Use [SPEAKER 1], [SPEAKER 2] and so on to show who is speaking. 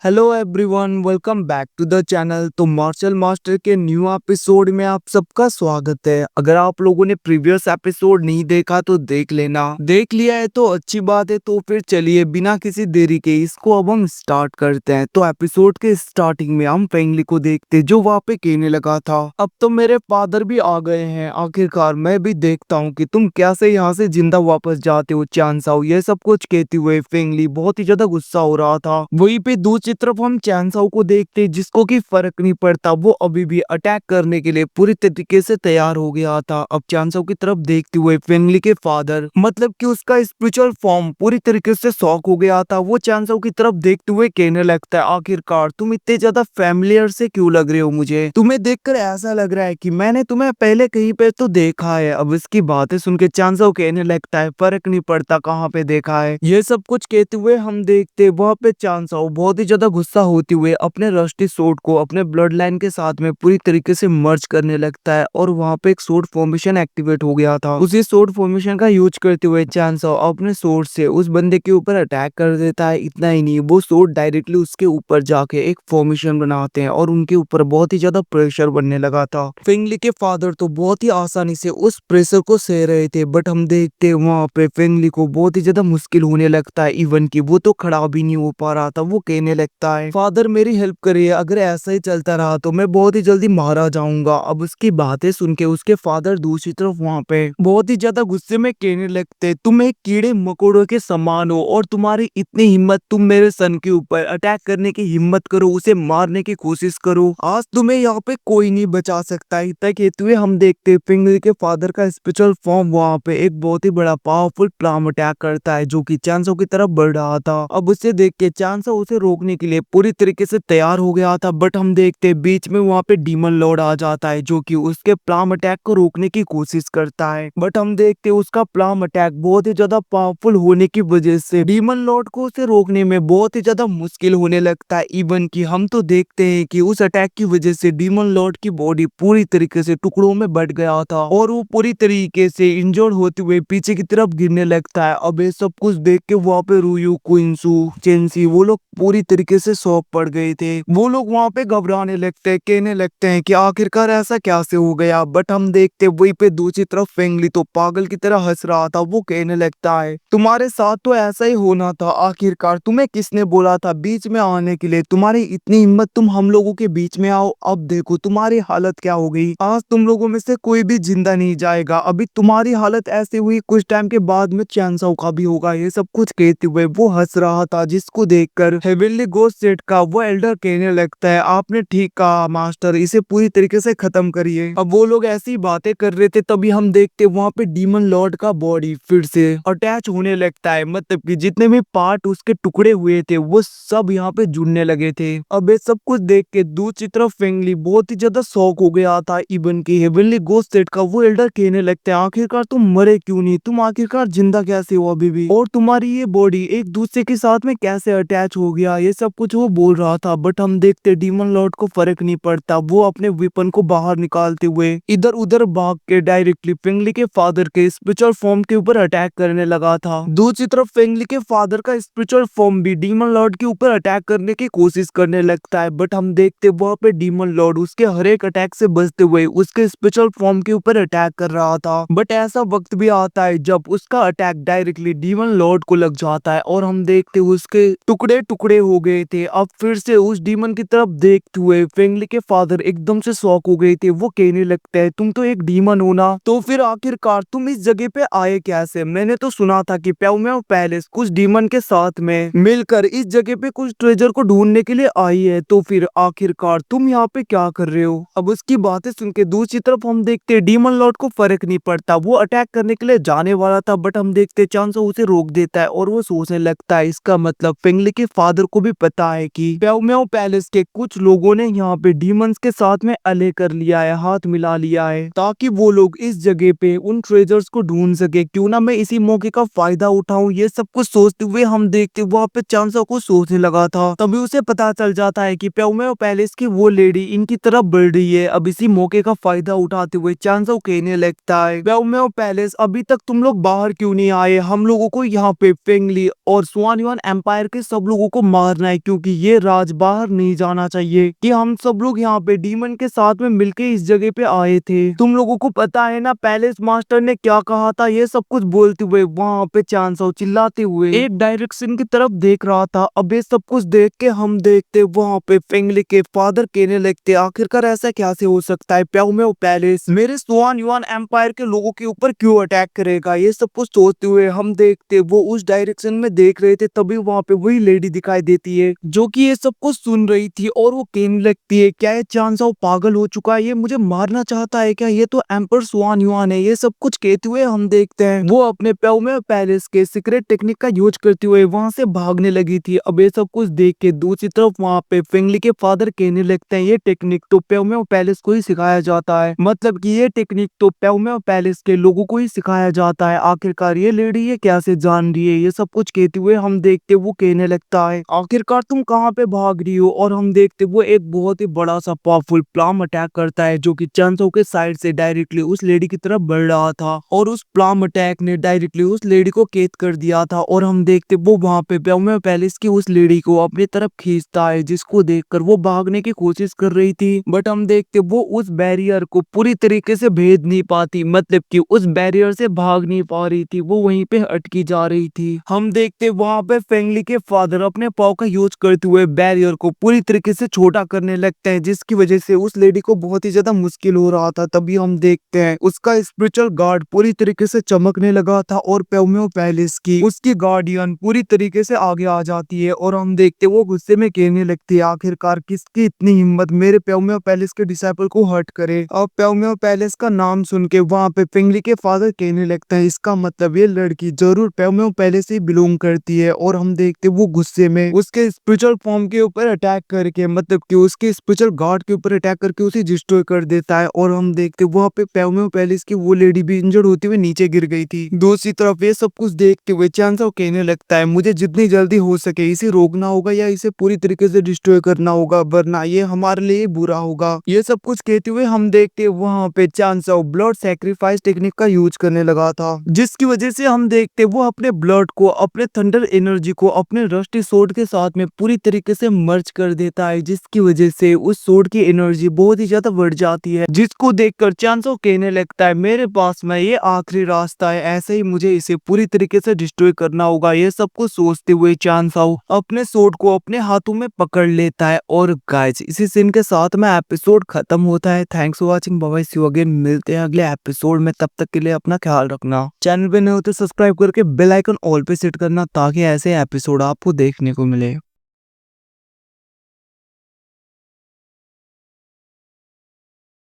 [SPEAKER 1] Hello everyone, welcome back to the channel. तो martial master के new episode में आप सबका स्वागत है। अगर आप लोगों ने प्रीवियस एपिसोड नहीं देखा तो देख लेना, देख लिया है तो अच्छी बात है। तो फिर चलिए बिना किसी देरी के इसको अब हम स्टार्ट करते हैं। तो एपिसोड के स्टार्टिंग में हम फेंगली को देखते जो वहाँ पे कहने लगा था, अब तो मेरे फादर भी आ गए हैं, आखिरकार मैं भी देखता हूँ कि तुम कैसे यहाँ से जिंदा वापस जाते हो चांसाओ। ये सब कुछ कहते हुए फेंगली बहुत ही ज्यादा गुस्सा हो रहा था। वहीं पे दूसरी तरफ हम चैनसाओ को देखते जिसको कि फर्क नहीं पड़ता, वो अभी भी अटैक करने के लिए पूरी तरीके से तैयार हो गया था। अब चैनसाओ की तरफ देखते हुए फेंगली के फादर मतलब कि उसका स्पिरिचुअल फॉर्म पूरी तरीके से शॉक हो गया था। वो चैनसाओ की तरफ देखते हुए कहने लगता है, आखिरकार तुम इतने ज्यादा फैमिलियर से क्यों लग रहे हो? मुझे तुम्हें देखकर ऐसा लग रहा है कि मैंने तुम्हें पहले कहीं पे तो देखा है। अब इसकी बातें सुन के चैनसाओ कहने लगता है, फर्क नहीं पड़ता कहाँ पे देखा है। ये सब कुछ कहते हुए हम देखते वहाँ पे चैनसाओ बहुत ही ज्यादा गुस्सा होते हुए अपने रस्टी सोर्ड को अपने ब्लड लाइन के साथ में पूरी तरीके से मर्ज करने लगता है और वहाँ पे एक सोर्ड फॉर्मेशन एक्टिवेट हो गया था। उसी सोर्ड फॉर्मेशन का यूज करते हुए चैनसाओ अपने सोर्ड से उस बंदे के ऊपर अटैक कर देता है। इतना ही नहीं, वो सोर्ड डायरेक्टली उसके ऊपर जाके एक फॉर्मेशन बनाते हैं और उनके ऊपर बहुत ही ज्यादा प्रेशर बनने लगा था। फेंगली के फादर तो बहुत ही आसानी से उस प्रेशर को सह रहे थे, बट हम देखते वहाँ पे फेंगली को बहुत ही ज्यादा मुश्किल होने लगता है। इवन की वो तो खड़ा भी नहीं हो पा रहा था। वो कहने लगता है, फादर मेरी हेल्प करिए, अगर ऐसा ही चलता रहा तो मैं बहुत ही जल्दी मारा जाऊंगा। अब उसकी बातें सुन के उसके फादर दूसरी तरफ वहाँ पे बहुत ही ज्यादा गुस्से में कहने लगते, तुम एक कीड़े मकोड़ों के समान हो और तुम्हारी इतनी हिम्मत, तुम मेरे सन के ऊपर अटैक करने की हिम्मत करो, उसे मारने की कोशिश करो, आज तुम्हें यहाँ पे कोई नहीं बचा सकता। इतना कहते हुए हम देखते फेंगली के फादर का स्पिरिचुअल फॉर्म वहाँ पे एक बहुत ही बड़ा पावरफुल प्लाम अटैक करता है जो कि चांसो की तरफ बढ़ रहा था। अब उसे देख के चांसो उसे रोकने के लिए पूरी तरीके से तैयार हो गया था, बट हम देखते बीच में वहाँ पे डीमन लॉर्ड आ जाता है जो कि उसके प्लाम अटैक को रोकने की कोशिश करता है। बट हम देखते उसका प्लाम अटैक बहुत ही ज्यादा पावरफुल होने की वजह से डीमन लॉर्ड को उसे रोकने में बहुत ही ज्यादा मुश्किल होने लगता है। इवन कि हम तो देखते हैं कि उस अटैक की वजह से डीमन लॉर्ड की बॉडी पूरी तरीके से टुकड़ों में बट गया था और वो पूरी तरीके से इंजर्ड होते हुए पीछे की तरफ गिरने लगता है। अब ये सब कुछ देख के वहाँ पे रूयू, क्विंसू, चेंसी वो लोग पूरी तरीके से शॉक पड़ गए थे। वो लोग वहाँ पे घबराने लगते हैं, कहने लगते हैं कि आखिरकार ऐसा कैसे हो गया। बट हम देखते वहीं पे दूसरी तरफ फेंगली तो पागल की तरह हंस रहा था। वो कहने लगता है, तुम्हारे साथ तो ऐसा ही होना था, आखिरकार तुम्हें किसने बोला था बीच में आने के लिए? तुम्हारी इतनी हिम्मत, तुम हम लोगों के बीच में आओ। अब देखो तुम्हारी हालत क्या हो गई, आज तुम लोगों में से कोई भी जिंदा नहीं जाएगा। अभी तुम्हारी हालत ऐसे हुई, कुछ टाइम के बाद में चैनसाओ का भी होगा। ये सब कुछ कहते हुए वो हंस रहा था, जिसको देखकर हेवनली गोस्ट सेट का वो एल्डर कहने लगता है, आपने ठीक कहा मास्टर, इसे पूरी तरीके से खत्म करिए। अब वो लोग ऐसी बातें कर रहे थे तभी हम देखते वहाँ पे डीमन लॉर्ड का बॉडी फिर से अटैच होने लगता है, मतलब कि जितने भी पार्ट उसके टुकड़े हुए थे वो सब यहाँ पे जुड़ने लगे थे। अब ये सब कुछ देख के दूसरी तरफ फेंगली बहुत ही ज्यादा शॉक हो गया था। इवन की हेवनली गोस्ट सेट का वो एल्डर कहने लगते हैं, आखिरकार तुम मरे क्यों नहीं, तुम आखिरकार जिंदा कैसे हो अभी भी, और तुम्हारी ये बॉडी एक दूसरे के साथ में कैसे अटैच हो गया? ये सब कुछ वो बोल रहा था। बट हम देखते डीमन लॉर्ड को फर्क नहीं पड़ता, वो अपने वेपन को बाहर निकालते हुए इधर उधर भाग के डायरेक्टली फेंगली के फादर के स्पिरिचुअल फॉर्म के ऊपर अटैक करने लगा था। दूसरी तरफ फेंगली के फादर का स्पिरिचुअल फॉर्म भी डीमन लॉर्ड के ऊपर अटैक करने की कोशिश करने लगता है। बट हम देखते वहाँ पे डीमन लॉर्ड उसके हर एक अटैक से बचते हुए उसके स्पिरिचुअल फॉर्म के ऊपर अटैक कर रहा था। बट ऐसा वक्त भी आता है जब उसका अटैक डायरेक्टली डीमन लॉर्ड को लग जाता है और हम देखते उसके टुकड़े टुकड़े हो गए थे। अब फिर से उस डीमन की तरफ देखते हुए फेंगली के फादर एकदम से शॉक हो गए थे। वो कहने लगता है, तुम तो एक डीमन हो ना, तो फिर आखिरकार तुम इस जगह पे आए कैसे? मैंने तो सुना था कि प्याओ पैलेस कुछ डीमन के साथ में मिलकर इस जगह पे कुछ ट्रेजर को ढूंढने के लिए आई है, तो फिर आखिरकार तुम यहाँ पे क्या कर रहे हो? अब उसकी बातें सुन के दूसरी तरफ हम देखते डीमन लॉर्ड को फर्क नहीं पड़ता, वो अटैक करने के लिए जाने वाला था। बट हम देखते चांसो उसे रोक देता है और वो सोचने लगता है, इसका मतलब फेंगली के फादर को भी पता है कि प्याओ पैलेस के कुछ लोगों ने यहाँ पे डीमंस के साथ में अले कर लिया है, हाथ मिला लिया है, ताकि वो लोग इस जगह पे उन ट्रेजर्स को ढूंढ सके। क्यों ना मैं इसी मौके का फायदा उठाऊं। ये सब कुछ सोचते हुए हम देखते वहाँ पे चांसो को सोचने लगा था, तभी उसे पता चल जाता है कि प्याओ पैलेस की वो लेडी इनकी तरफ बढ़ रही है। अब इसी मौके का फायदा उठाते हुए चांसो कहने लगता है, प्याओ पैलेस अभी तक तुम लोग बाहर क्यों नहीं आए? हम लोगों को यहाँ पे फेंगली और स्वान युआन एम्पायर के सब लोगों को मारना है, क्योंकि ये राज बाहर नहीं जाना चाहिए कि हम सब लोग यहाँ पे डीमन के साथ में मिलके इस जगह पे आए थे। तुम लोगों को पता है ना पैलेस मास्टर ने क्या कहा था, ये सब कुछ बोलते हुए वहाँ पे चांसो चिल्लाते हुए एक डायरेक्शन की तरफ देख रहा था। अब ये सब कुछ देख के हम देखते वहाँ पे फेंगली के फादर कहने लगते आखिरकार ऐसा कैसे हो सकता है, प्याओमेओ पैलेस मेरे स्वान युआन एम्पायर के लोगों के ऊपर क्यों अटैक करेगा। ये सब कुछ सोचते हुए हम देखते वो उस डायरेक्शन में देख रहे थे, तभी वहाँ पे वही लेडी दिखाई देती है जो कि ये सब कुछ सुन रही थी और वो कहने लगती है क्या ये चांसो पागल हो चुका है, ये मुझे मारना चाहता है क्या, ये तो एम्पर स्वान युआन है। ये सब कुछ कहते हुए हम देखते हैं वो अपने प्याओमेओ पैलेस के सीक्रेट टेक्निक का यूज करते हुए वहां से भागने लगी थी। अब ये सब कुछ देख के दूसरी तरफ वहाँ पे फेंगली के फादर कहने लगते हैं ये टेक्निक तो प्याओमेओ पैलेस को ही सिखाया जाता है, मतलब कि ये टेक्निक तो प्याओमेओ पैलेस के लोगों को ही सिखाया जाता है। आखिरकार ये लेडी ये कैसे जान रही है। ये सब कुछ कहते हुए हम देखते वो कहने लगता है आखिरकार तुम कहाँ पे भाग रही हो। और हम देखते वो एक बहुत ही बड़ा सा पावरफुल प्लाम अटैक करता है जो कि चांसो के साइड से डायरेक्टली उस लेडी की तरफ बढ़ रहा था और उस प्लाम अटैक ने डायरेक्टली उस लेडी को कैद कर दिया था। और हम देखते वो वहाँ पे प्याओमेओ पैलेस की उस लेडी को अपनी तरफ खींचता है, जिसको देखकर वो भागने की कोशिश कर रही थी, बट हम देखते वो उस बैरियर को पूरी तरीके से भेद नहीं पाती, मतलब कि उस बैरियर से भाग नहीं पा रही थी, वो वहीं पे अटकी जा रही थी। हम देखते वहाँ पे फेंगली के फादर अपने पाव का यूज करते हुए बैरियर को पूरी तरीके से छोटा करने लगते हैं, जिसकी वजह से उस लेडी को बहुत ही ज्यादा मुश्किल हो रहा था। तभी हम देखते हैं उसका स्पिरिचुअल गार्ड पूरी तरीके से चमकने लगा था और प्याओमेओ पैलेस की उसकी गार्डियन पूरी तरीके से आगे आ जाती है। और हम देखते वो गुस्से में कहने लगती है आखिरकार किसकी इतनी हिम्मत मेरे प्याओमेओ पैलेस के डिसाइपल को हर्ट करे। अब प्याओमेओ पैलेस का नाम सुन के वहाँ पे फेंगली के फादर कहने लगता है इसका मतलब ये लड़की जरूर प्याओमेओ पैलेस से बिलोंग करती है। और हम देखते वो गुस्से में उसके स्पिरिचुअल फॉर्म के ऊपर अटैक करके, मतलब कि उसके स्पिरिचुअल गार्ड के ऊपर अटैक करके उसे डिस्ट्रॉय कर देता है। और हम देखते वहाँ पे प्याओमेओ पैलेस की वो लेडी भी इंजर्ड होते हुए नीचे गिर गई थी। दूसरी तरफ ये सब कुछ देखते हुए चांसो कहने लगता है मुझे जितनी जल्दी हो सके इसे रोकना होगा या इसे पूरी तरीके से डिस्ट्रॉय करना होगा, वरना ये हमारे लिए बुरा होगा। ये सब कुछ कहते हुए हम देखते वहाँ पे चांसो ब्लड सैक्रिफाइस टेक्निक का यूज करने लगा था, जिसकी वजह से हम देखते वो अपने ब्लड को अपने थंडर एनर्जी को अपने रस्टी सोर्ड के साथ में पूरी तरीके से मर्ज कर देता है, जिसकी वजह से उस सोर्ड की एनर्जी बहुत ही ज्यादा बढ़ जाती है, जिसको देखकर चांसो कहने लगता है मेरे पास में ये आखिरी रास्ता है, ऐसे ही मुझे इसे पूरी तरीके से डिस्ट्रॉय करना होगा। ये सब कुछ सोचते हुए चांसो अपने सोर्ड को अपने हाथों में पकड़ लेता है। और गाइस इसी सीन के साथ में एपिसोड खत्म होता है। Thanks for watching, bye bye, see you again, मिलते हैं अगले एपिसोड में। तब तक के लिए अपना ख्याल रखना, चैनल पे नए हो तो सब्सक्राइब करके बेल आइकन ऑल पे सेट करना ताकि ऐसे एपिसोड आपको देखने को मिले।